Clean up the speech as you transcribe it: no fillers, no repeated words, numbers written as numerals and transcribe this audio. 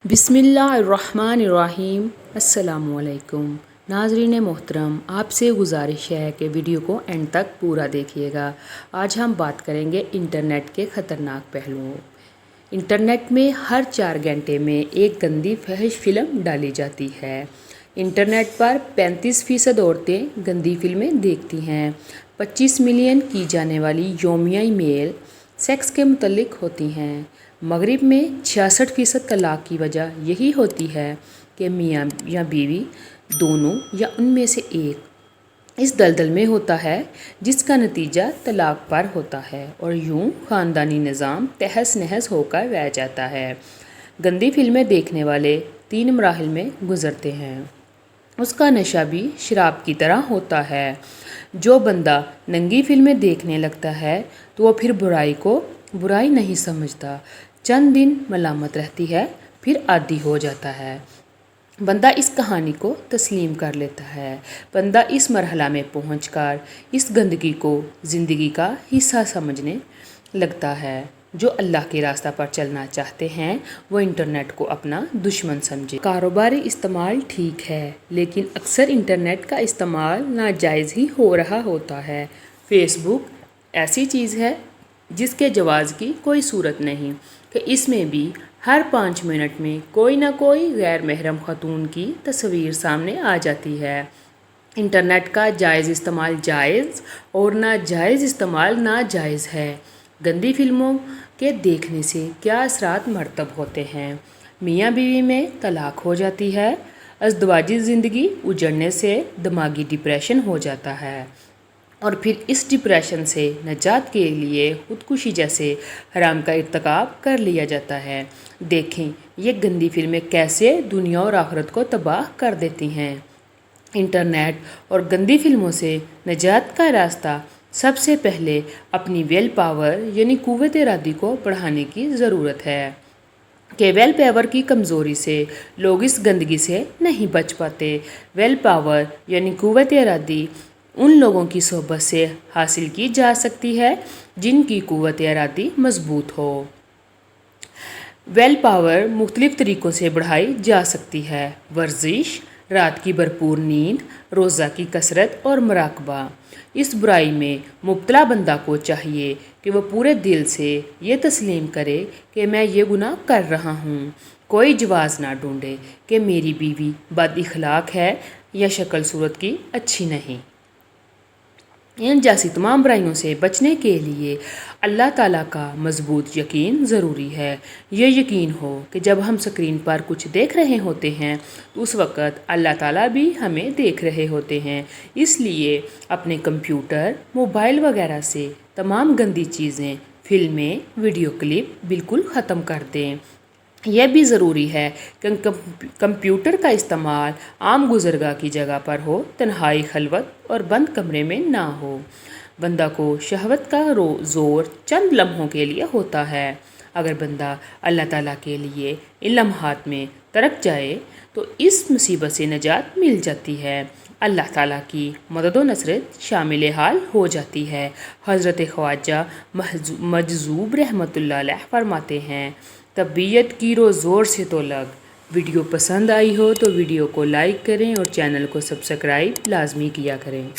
बिस्मिल्लाहिर्रहमानिर्रहीम। अस्सलामु अलैकुम नाज़रीन मोहतरम, आपसे गुजारिश है कि वीडियो को एंड तक पूरा देखिएगा। आज हम बात करेंगे इंटरनेट के ख़तरनाक पहलुओं। इंटरनेट में हर 4 घंटे में एक गंदी फहश फिल्म डाली जाती है। इंटरनेट पर 35% औरतें गंदी फिल्में देखती हैं। 25 मिलियन की जाने वाली यौमिया ईमेल सेक्स के मुतल्लिक होती हैं। मगरिब में 66% तलाक की वजह यही होती है कि मियाँ या बीवी दोनों या उनमें से एक इस दलदल में होता है जिसका नतीजा तलाक पर होता है और यूं ख़ानदानी निज़ाम तहस नहस होकर रह जाता है। गंदी फिल्में देखने वाले 3 मराहिल में गुज़रते हैं। उसका नशा भी शराब की तरह होता है। जो बंदा नंगी फिल्में देखने लगता है तो वो फिर बुराई को बुराई नहीं समझता। चंद दिन मलामत रहती है, फिर आदी हो जाता है। बंदा इस कहानी को तस्लीम कर लेता है। बंदा इस मरहला में पहुंचकर इस गंदगी को ज़िंदगी का हिस्सा समझने लगता है। जो अल्लाह के रास्ता पर चलना चाहते हैं वो इंटरनेट को अपना दुश्मन समझे। कारोबारी इस्तेमाल ठीक है, लेकिन अक्सर इंटरनेट का इस्तेमाल नाजायज़ ही हो रहा होता है। फेसबुक ऐसी चीज़ है जिसके जवाज़ की कोई सूरत नहीं कि इसमें भी हर 5 मिनट में कोई ना कोई गैर महरम खतून की तस्वीर सामने आ जाती है। इंटरनेट का जायज़ इस्तेमाल जायज़ और नाजायज़ इस्तेमाल नाजायज़ है। गंदी फिल्मों के देखने से क्या असरात मरतब होते हैं। मियाँ बीवी में तलाक हो जाती है। अज़दवाजी ज़िंदगी उजड़ने से दिमागी डिप्रेशन हो जाता है और फिर इस डिप्रेशन से निजात के लिए खुदकुशी जैसे हराम का इर्तिकाब कर लिया जाता है। देखें ये गंदी फिल्में कैसे दुनिया और आखिरत को तबाह कर देती हैं। इंटरनेट और गंदी फिल्मों से निजात का रास्ता सबसे पहले अपनी वेल पावर यानी कुव्वत इरादी को बढ़ाने की ज़रूरत है कि वेल पावर की कमज़ोरी से लोग इस गंदगी से नहीं बच पाते। वेल पावर यानी कुव्वत इरादी उन लोगों की सोहबत से हासिल की जा सकती है जिनकी कुव्वत इरादी मजबूत हो। वेल पावर मुख्तलिफ़ तरीक़ों से बढ़ाई जा सकती है। वर्जिश, रात की भरपूर नींद, रोज़ा की कसरत और मुराकबा। इस बुराई में मुब्तला बंदा को चाहिए कि वह पूरे दिल से ये तस्लीम करे कि मैं ये गुनाह कर रहा हूँ। कोई जवाज़ ना ढूंढे कि मेरी बीवी बद इखलाक है या शक्ल सूरत की अच्छी नहीं। इन जैसी तमाम बुराइयों से बचने के लिए अल्लाह ताला का मजबूत यकीन ज़रूरी है। ये यकीन हो कि जब हम स्क्रीन पर कुछ देख रहे होते हैं तो उस वक़्त अल्लाह ताला भी हमें देख रहे होते हैं। इसलिए अपने कंप्यूटर, मोबाइल वगैरह से तमाम गंदी चीज़ें, फिल्में, वीडियो क्लिप बिल्कुल ख़त्म कर दें। यह भी ज़रूरी है कि कंप्यूटर का इस्तेमाल आम गुज़रगा की जगह पर हो, तन्हाई, खलवत और बंद कमरे में ना हो। बंदा को शहवत का ज़ोर चंद लम्हों के लिए होता है। अगर बंदा अल्लाह ताला के लिए इन लम्हात में तरक जाए तो इस मुसीबत से निजात मिल जाती है। अल्लाह ताला की मदद व नसरत शामिल हाल हो जाती है। हज़रत ख्वाजा मजज़ूब रहमतुल्लाह अलैह फरमाते हैं, तबीयत की रो ज़ोर से तो लग। वीडियो पसंद आई हो तो वीडियो को लाइक करें और चैनल को सब्सक्राइब लाजमी किया करें।